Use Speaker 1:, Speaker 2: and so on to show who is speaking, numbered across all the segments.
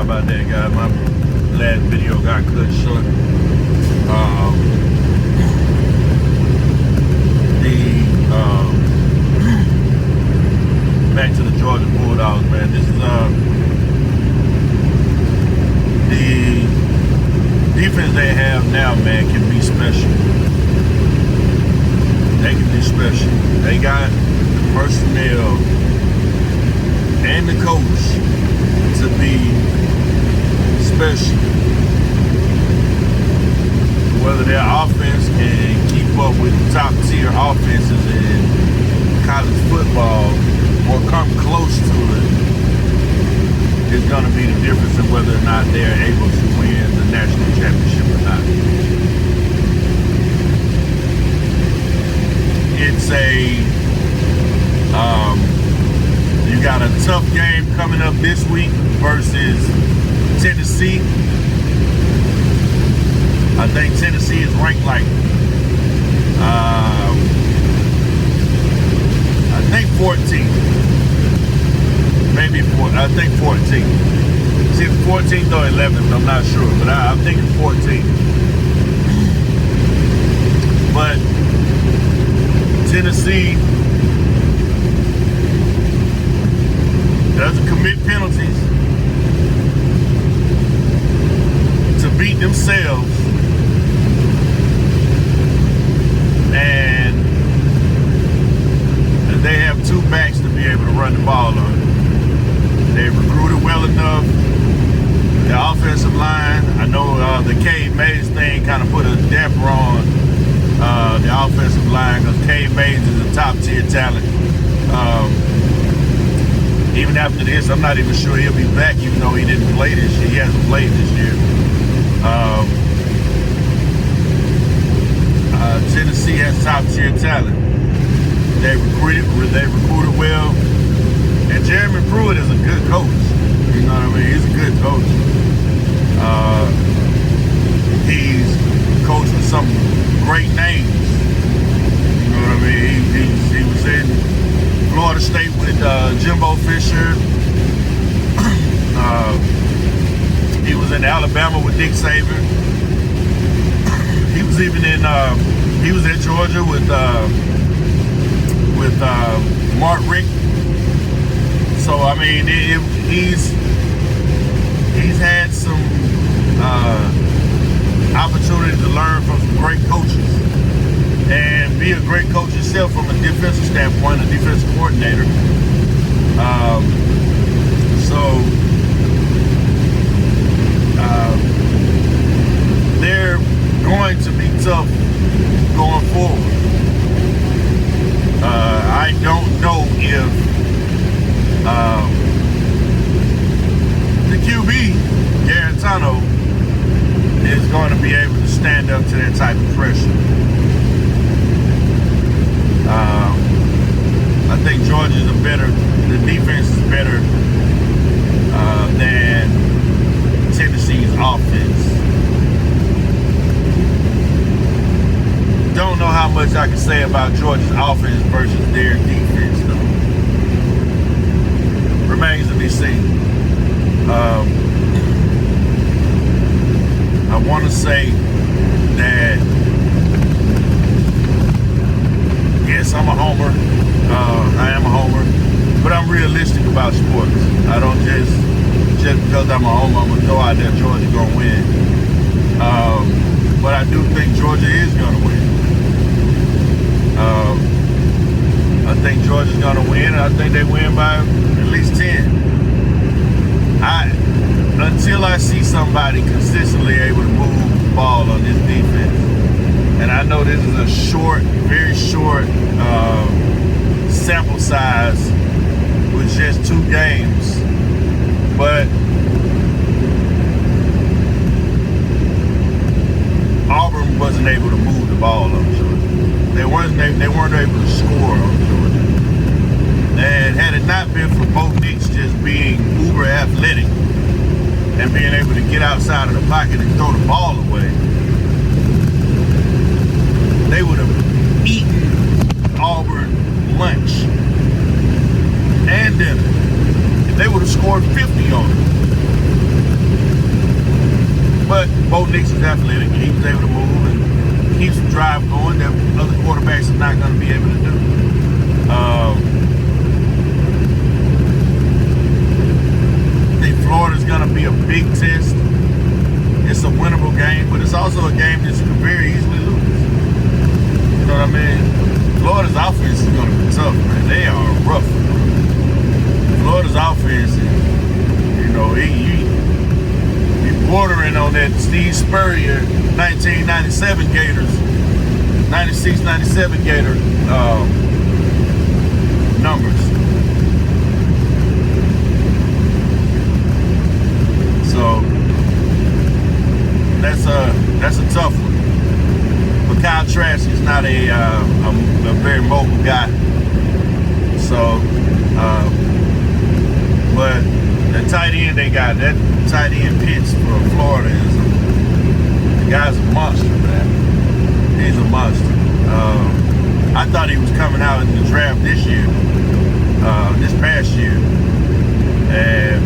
Speaker 1: about that, guys. My last video got cut short. Back to the Georgia Bulldogs, man. This is the defense they have now, man, can be special. They can be special. They got the personnel and the coach to be special. Whether their offense can keep up with top tier offenses in college football or come close to it is going to be the difference in whether or not they're able to win the national championship or not. It's you got a tough game coming up this week versus Tennessee. I think Tennessee is ranked like, I think 14. Maybe 4, I think 14. It's either 14th or 11th, I'm not sure, but I'm thinking 14. But Tennessee doesn't commit penalties to beat themselves, and they have two backs to be able to run the ball on. They recruited well enough. The offensive line, I know the Cade Mays thing kind of put a damper on the offensive line, because Cade Mays is a top tier talent. Even after this, I'm not even sure he'll be back, even though he didn't play this year. He hasn't played this year. Tennessee has top tier talent. They recruited well. And Jeremy Pruitt is a good coach. You know what I mean? He's a good coach. He's coached with some great names. You know what I mean? He was in Florida State with Jimbo Fisher. He was in Alabama with Dick Saban. He was even in he was at Georgia with Mark Richt. So I mean, he's had some opportunity to learn from some great coaches and be a great coach himself from a defensive standpoint, a defensive coordinator. They're going to be tough going forward. I don't know if the QB, Garantano, is going to be able to stand up to that type of pressure. I think Georgia's the defense is better than Tennessee's offense. Don't know how much I can say about Georgia's offense versus their defense, though. Remains to be seen. I want to say that, yes, I'm a homer. I am a homer, but I'm realistic about sports. I don't just because I'm a homer, I'm gonna throw out there Georgia's gonna win. But I do think Georgia is gonna win. I think Georgia's gonna win, and I think they win by at least 10. Until I see somebody consistently able to move the ball on this defense, and I know this is a short, very short sample size with just 2 games, but Auburn wasn't able to move the ball on Georgia. They weren't able to score on Georgia. And had it not been for Bo Nix just being uber athletic and being able to get outside of the pocket and throw the ball away, they would have eaten Auburn lunch and dinner. They would have scored 50 on them. But Bo Nix is athletic, and he was able to move and keep some drive going that other quarterbacks are not going to be able to do. I think Florida's going to be a big test. It's a winnable game, but it's also a game that you can very easily lose. You know what I mean? Florida's offense is going to be tough, man. They are rough. Florida's offense is, you know, he bordering on that Steve Spurrier 1997 Gators, 96-97 Gator numbers. So that's a tough one. But Kyle Trask is not a very mobile guy. So, but the tight end they got, that tight end Pitts for Florida the guy's a monster, man. He's a monster. I thought he was coming out in the draft this year, this past year, and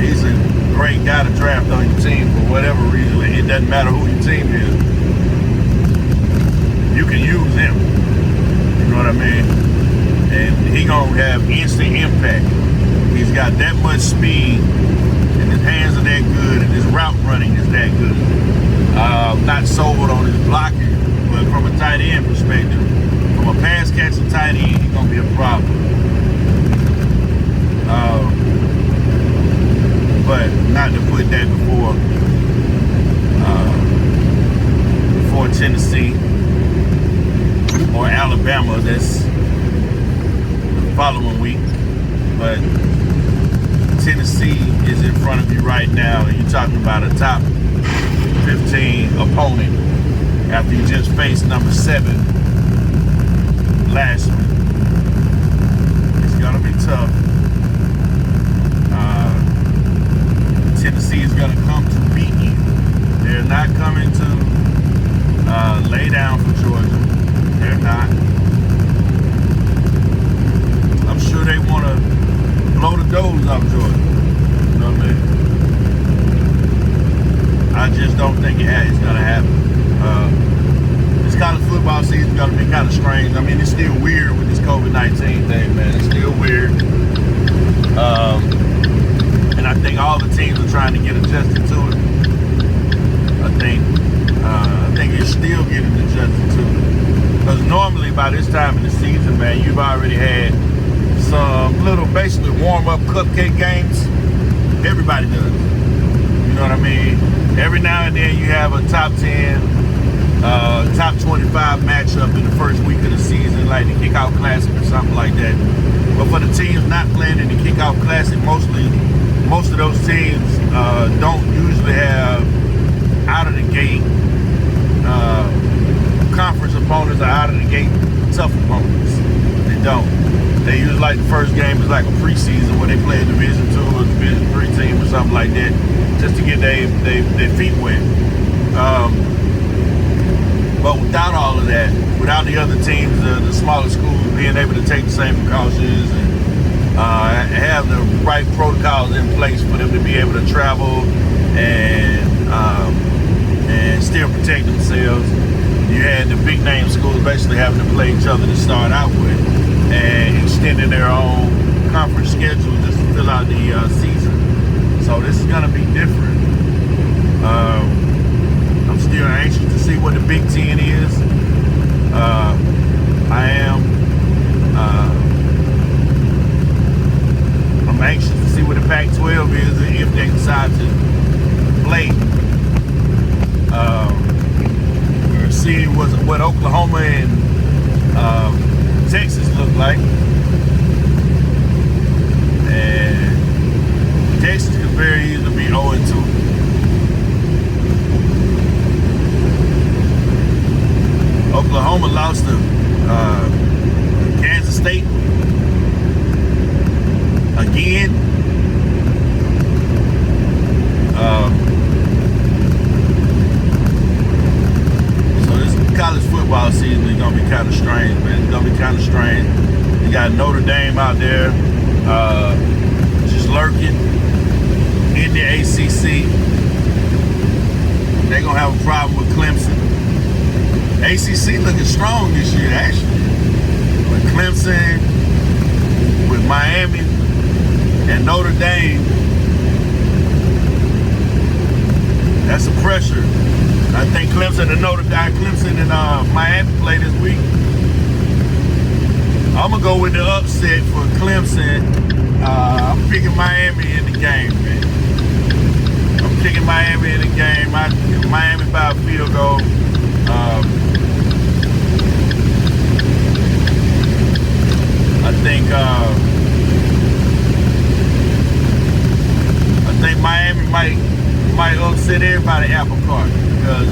Speaker 1: he's a great guy to draft on your team for whatever reason. It doesn't matter who your team is. You can use him. You know what I mean? And he gonna have instant impact. He's got that much speed, and his hands are that good, and his route running is that good. Not sold on his blocking, but from a tight end perspective, from a pass catching tight end, he's gonna be a problem. But not to put that before Tennessee or Alabama. That's the following week. But Tennessee is in front of you right now, and you're talking about a top 15 opponent after you just faced number 7 last week. It's gonna be tough. Tennessee is gonna come to beat you. They're not coming to lay down for Georgia. They're not. I'm sure they want to blow the doors off Georgia. You know what I mean? I just don't think it's going to happen. This college football season is going to be kind of strange. I mean, it's still weird with this COVID-19 thing, man. It's still weird. And I think all the teams are trying to get adjusted to it. I think you're still getting adjusted to it. Because normally by this time in the season, man, you've already had some little basically warm-up cupcake games. Everybody does. You know what I mean? Every now and then you have a top 10, top 25 matchup in the first week of the season, like the Kickoff Classic or something like that. But for the teams not playing in the Kickoff Classic, most of those teams don't usually have out of the gate conference opponents are out of the gate tough opponents. They don't. They usually like the first game is like a preseason where they play a Division 2 or Division 3 team or something like that, just to get their feet wet. But without all of that, without the other teams, the smaller schools being able to take the same precautions and have the right protocols in place for them to be able to travel and still protect themselves. You had the big name schools basically having to play each other to start out with and extending their own conference schedule just to fill out the season. So this is going to be different. I'm still anxious to see what the Big Ten is. I'm anxious to see what the Pac-12 is if they decide to play. We're seeing what Oklahoma and Texas look like. And Texas could very easily be 0-2. Oklahoma lost to Kansas State again. So this college football season is gonna be kind of strange, man. It's gonna be kind of strange. You got Notre Dame out there, just lurking in the ACC. they're gonna have a problem with Clemson. ACC looking strong this year, actually. With Clemson, with Miami, and Notre Dame. That's the pressure. I think Clemson and Miami play this week. I'm gonna go with the upset for Clemson. I'm picking Miami in the game, man. I'm picking Miami in the game. Miami by a field goal. I think Miami might upset everybody apple cart because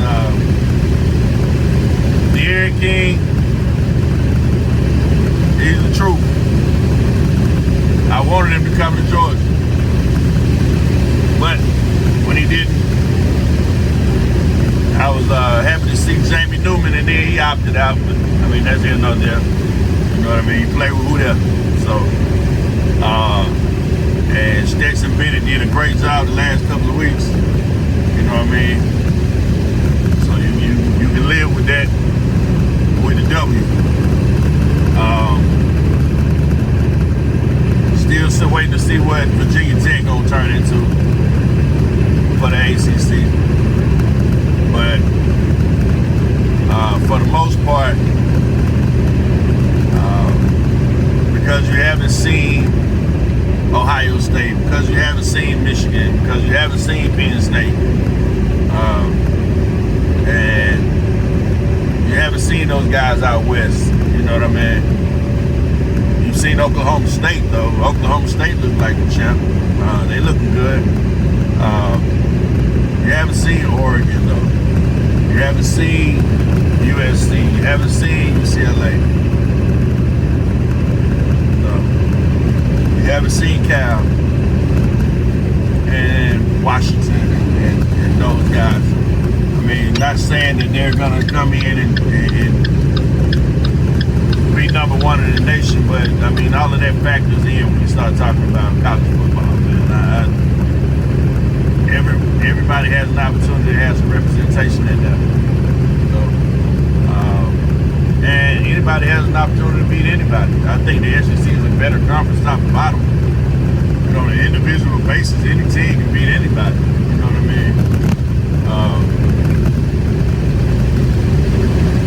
Speaker 1: De'Aaron King, he's the truth. I wanted him to come to Georgia, but when he didn't, I was happy to see Jamie Newman, and then he opted out. But I mean, that's here nor there. You know what I mean? He played with who there. So, and Stetson Bennett did a great job the last couple of weeks. You know what I mean? So you can live with that, with the W. Still waiting to see what Virginia Tech gonna turn into for the ACC. But for the most part, because you haven't seen Ohio State, because you haven't seen Michigan, because you haven't seen Penn State, and you haven't seen those guys out west, you know what I mean? You've seen Oklahoma State, though. Oklahoma State look like the champ. They looking good. You haven't seen Oregon, though. You haven't seen USC. You haven't seen UCLA. You haven't seen Cal and Washington and those guys. I mean, not saying that they're gonna come in and be number one in the nation, but I mean, all of that factors in when you start talking about college football. Man, everybody has an opportunity to have some representation in there. So, and anybody has an opportunity to beat anybody. I think the SEC is a better conference top to bottom. You know, on an individual basis, any team can beat anybody. You know what I mean?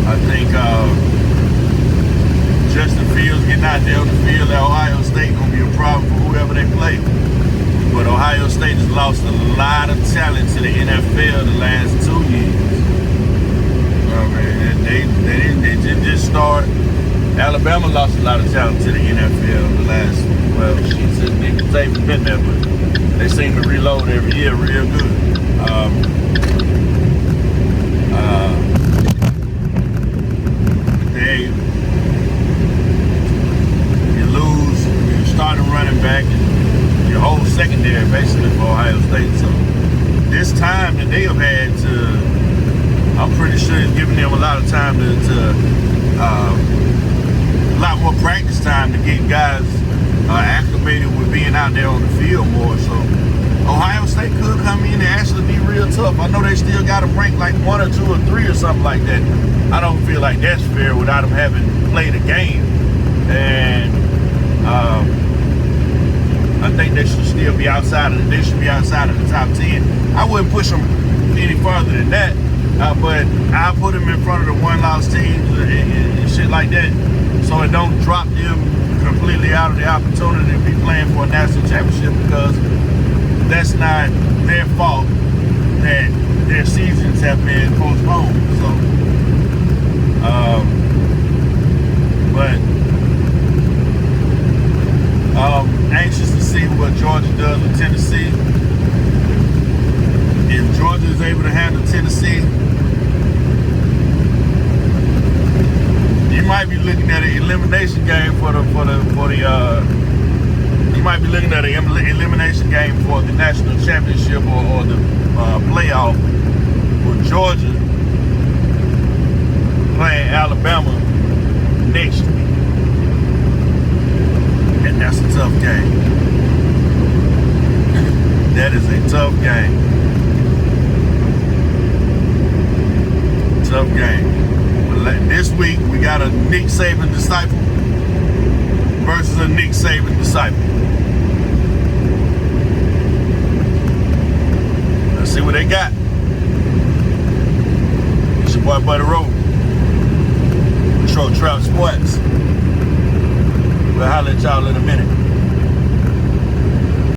Speaker 1: I think Justin Fields getting out there on the field at Ohio State gonna be a problem for whoever they play. But Ohio State has lost a lot of talent to the NFL the last 2 years. They just start. Alabama lost a lot of talent to the NFL the last, well, they've been there, but they seem to reload every year real good. You lose, you're starting running back, and your whole secondary basically for Ohio State. So this time that they have had to, I'm pretty sure it's giving them a lot of time to a lot more practice time to get guys acclimated with being out there on the field more. So Ohio State could come in and actually be real tough. I know they still got them ranked like 1 or 2 or 3 or something like that. I don't feel like that's fair without them having played a game. And I think they should still be outside of the top 10. I wouldn't push them any farther than that. But I put them in front of the one-loss teams and shit like that, so it don't drop them completely out of the opportunity to be playing for a national championship, because that's not their fault that their seasons have been postponed. So, but anxious to see what Georgia does with Tennessee. If Georgia is able to handle Tennessee, you might be looking at an elimination game you might be looking at an elimination game for the national championship or the playoff, with Georgia playing Alabama next week. And that's a tough game. That is a tough game. tough game. But this week, we got a Nick Saban disciple versus a Nick Saban disciple. Let's see what they got. It's your boy, Buddy Rowe. Control Trap Sports. We'll holler at y'all in a minute.